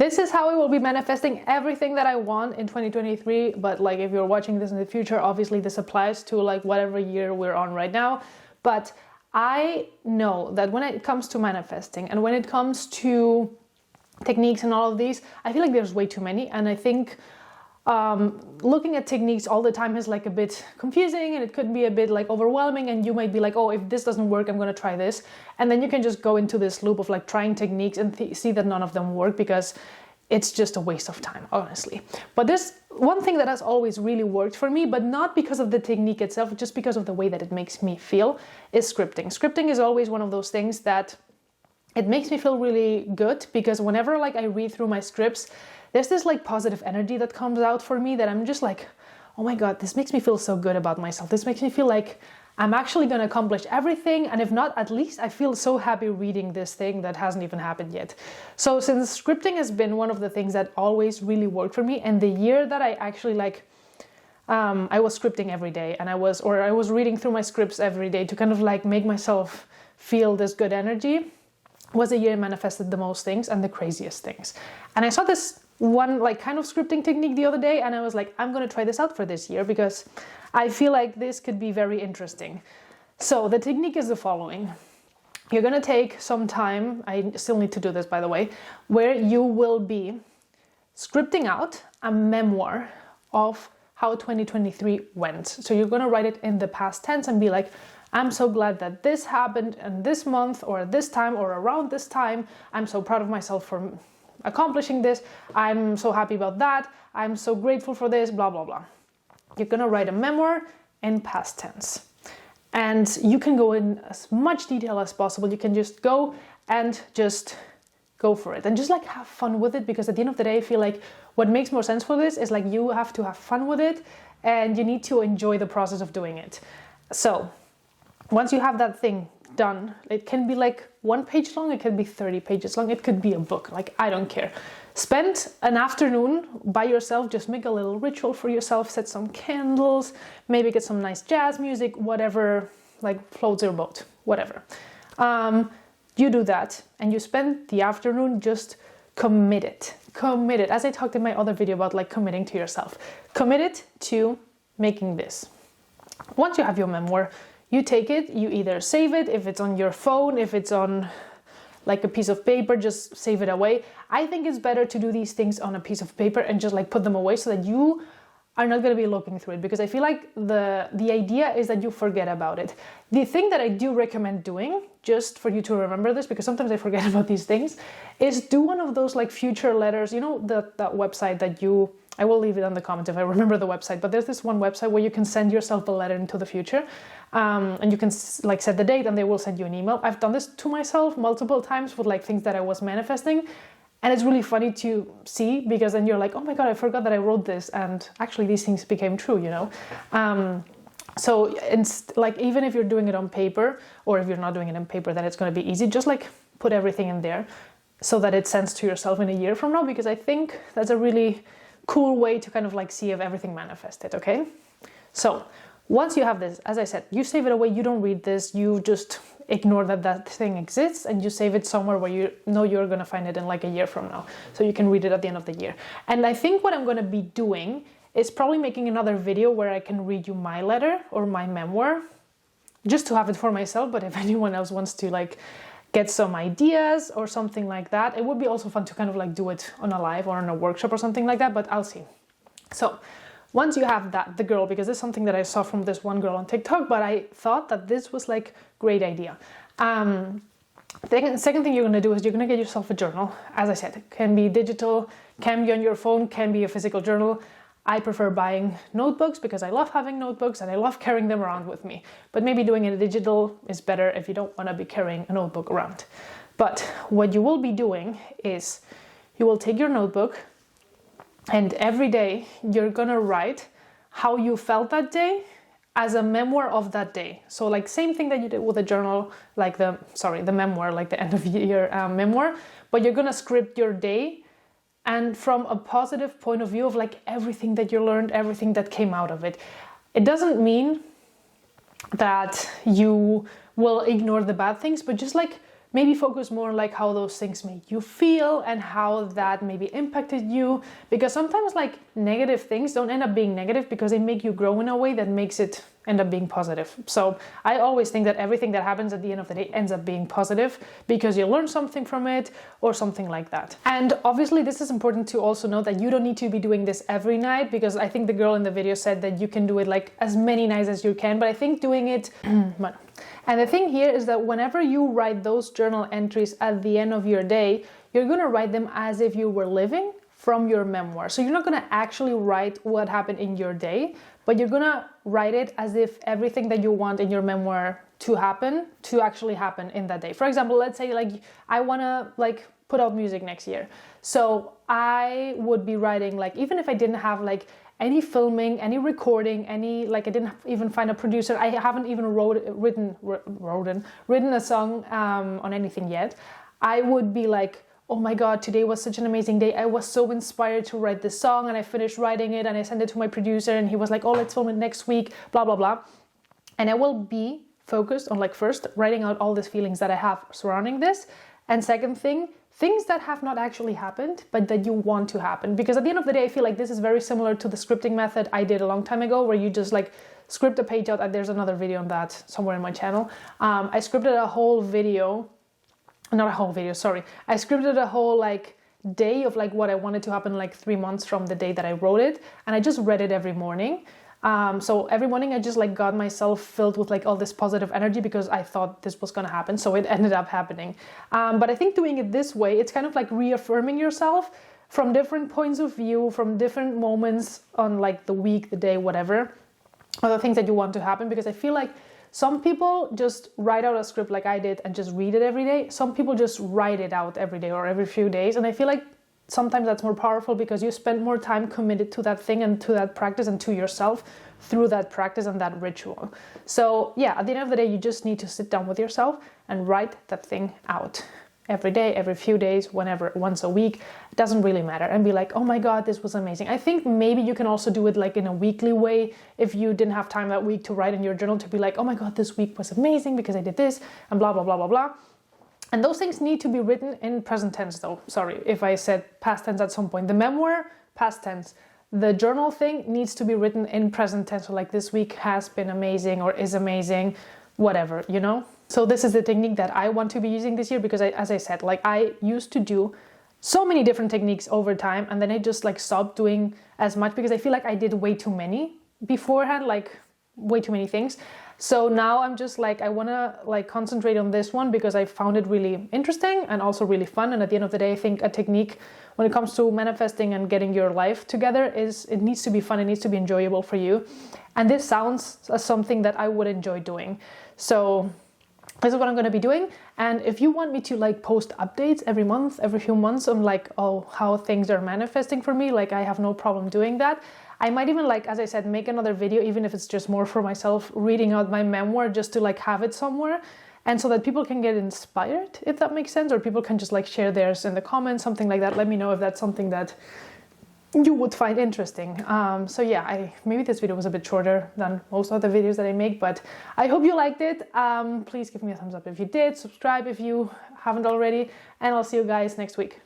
This is how I will be manifesting everything that I want in 2023. But like, if you're watching this in the future, obviously this applies to like whatever year we're on right now. But I know that when it comes to manifesting and when it comes to techniques and all of these, I feel like there's way too many. And I think looking at techniques all the time is like a bit confusing, and it could be a bit like overwhelming, and you might be like, oh, if this doesn't work, I'm going to try this. And then you can just go into this loop of like trying techniques and see that none of them work, because it's just a waste of time, honestly. But there's one thing that has always really worked for me, but not because of the technique itself, just because of the way that it makes me feel, is scripting. Scripting is always one of those things that it makes me feel really good, because whenever like I read through my scripts, there's this like positive energy that comes out for me that I'm just like, oh my God, this makes me feel so good about myself. This makes me feel like I'm actually going to accomplish everything. And if not, at least I feel so happy reading this thing that hasn't even happened yet. So since scripting has been one of the things that always really worked for me, and the year that I actually like, I was scripting every day, and I was reading through my scripts every day to kind of like make myself feel this good energy, was the year I manifested the most things and the craziest things. And I saw this one like kind of scripting technique the other day, and I was like, I'm going to try this out for this year because I feel like this could be very interesting. So the technique is the following. You're going to take some time, I still need to do this by the way, where you will be scripting out a memoir of how 2023 went. So you're going to write it in the past tense and be like, I'm so glad that this happened in this month or this time or around this time. I'm so proud of myself for accomplishing this. I'm so happy about that. I'm so grateful for this, blah, blah, blah. You're going to write a memoir in past tense. And you can go in as much detail as possible. You can just go and just go for it and just like have fun with it, because at the end of the day, I feel like what makes more sense for this is like you have to have fun with it and you need to enjoy the process of doing it. So once you have that thing done, it can be like 1 page long, it can be 30 pages long, it could be a book, like I don't care. Spend an afternoon by yourself, just make a little ritual for yourself, set some candles, maybe get some nice jazz music, whatever like floats your boat, whatever. You do that and you spend the afternoon just committed, as I talked in my other video about like committing to yourself, committed to making this. Once you have your memoir, you take it, you either save it, if it's on your phone, if it's on like a piece of paper, just save it away. I think it's better to do these things on a piece of paper and just like put them away so that you are not going to be looking through it, because I feel like the idea is that you forget about it. The thing that I do recommend doing, just for you to remember this, because sometimes I forget about these things, is do one of those like future letters, you know, that website that I will leave it in the comments if I remember the website, but there's this one website where you can send yourself a letter into the future, and you can like set the date and they will send you an email. I've done this to myself multiple times with like things that I was manifesting, and it's really funny to see, because then you're like, oh my God, I forgot that I wrote this, and actually these things became true, you know? So it's like, even if you're doing it on paper, or if you're not doing it on paper, then it's going to be easy. Just like put everything in there so that it sends to yourself in a year from now, because I think that's a really cool way to kind of like see if everything manifested, okay? So once you have this, as I said, you save it away, you don't read this, you just ignore that thing exists, and you save it somewhere where you know you're going to find it in like a year from now, so you can read it at the end of the year. And I think what I'm going to be doing is probably making another video where I can read you my letter or my memoir, just to have it for myself. But if anyone else wants to like get some ideas or something like that, it would be also fun to kind of like do it on a live or on a workshop or something like that, but I'll see. So once you have that, the girl, because it's something that I saw from this one girl on TikTok, but I thought that this was like great idea. The second thing you're going to do is you're going to get yourself a journal. As I said, it can be digital, can be on your phone, can be a physical journal. I prefer buying notebooks because I love having notebooks and I love carrying them around with me. But maybe doing it digital is better if you don't want to be carrying a notebook around. But what you will be doing is you will take your notebook, and every day you're going to write how you felt that day as a memoir of that day. So like same thing that you did with a journal, like the memoir, like the end of year memoir, but you're going to script your day, and from a positive point of view of like everything that you learned, everything that came out of it. It doesn't mean that you will ignore the bad things, but just like maybe focus more on like how those things made you feel and how that maybe impacted you, because sometimes like negative things don't end up being negative because they make you grow in a way that makes it end up being positive. So I always think that everything that happens at the end of the day ends up being positive because you learn something from it or something like that. And obviously this is important to also know that you don't need to be doing this every night, because I think the girl in the video said that you can do it like as many nights as you can, but I think doing it and the thing here is that whenever you write those journal entries at the end of your day, you're going to write them as if you were living from your memoir. So you're not going to actually write what happened in your day, but you're going to write it as if everything that you want in your memoir to happen, to actually happen in that day. For example, let's say like I want to like put out music next year. So I would be writing like, even if I didn't have like any filming, any recording, any, like I didn't even find a producer, I haven't even written a song on anything yet, I would be like, oh my God, today was such an amazing day. I was so inspired to write this song, and I finished writing it and I sent it to my producer and he was like, oh, let's film it next week, blah, blah, blah. And I will be focused on like first writing out all these feelings that I have surrounding this. And second thing, things that have not actually happened, but that you want to happen. Because at the end of the day, I feel like this is very similar to the scripting method I did a long time ago, where you just like script a page out. And there's another video on that somewhere in my channel. I scripted a whole video. Not a whole video, sorry. I scripted a whole like day of like what I wanted to happen like 3 months from the day that I wrote it. And I just read it every morning. So every morning I just like got myself filled with like all this positive energy because I thought this was going to happen. So it ended up happening. But I think doing it this way, it's kind of like reaffirming yourself from different points of view, from different moments on like the week, the day, whatever, or the things that you want to happen. Because I feel like some people just write out a script like I did and just read it every day. Some people just write it out every day or every few days. And I feel like sometimes that's more powerful because you spend more time committed to that thing and to that practice and to yourself through that practice and that ritual. So yeah, at the end of the day, you just need to sit down with yourself and write that thing out every day, every few days, whenever, once a week. It doesn't really matter. And be like, oh my God, this was amazing. I think maybe you can also do it like in a weekly way if you didn't have time that week to write in your journal, to be like, oh my God, this week was amazing because I did this and blah, blah, blah, blah, blah. And those things need to be written in present tense though. Sorry if I said past tense at some point. The memoir, past tense. The journal thing needs to be written in present tense. So like this week has been amazing or is amazing, whatever, you know? So this is the technique that I want to be using this year because as I said, like I used to do so many different techniques over time and then I just like stopped doing as much because I feel like I did way too many beforehand, like way too many things. So now I'm just like, I want to like concentrate on this one because I found it really interesting and also really fun. And at the end of the day, I think a technique when it comes to manifesting and getting your life together is it needs to be fun. It needs to be enjoyable for you. And this sounds as something that I would enjoy doing. So this is what I'm going to be doing. And if you want me to like post updates every month, every few months on like, oh, how things are manifesting for me, like I have no problem doing that. I might even like, as I said, make another video, even if it's just more for myself, reading out my memoir just to like have it somewhere. And so that people can get inspired, if that makes sense, or people can just like share theirs in the comments, something like that. Let me know if that's something that you would find interesting. So yeah, maybe this video was a bit shorter than most other videos that I make, but I hope you liked it. Please give me a thumbs up if you did, subscribe if you haven't already, and I'll see you guys next week.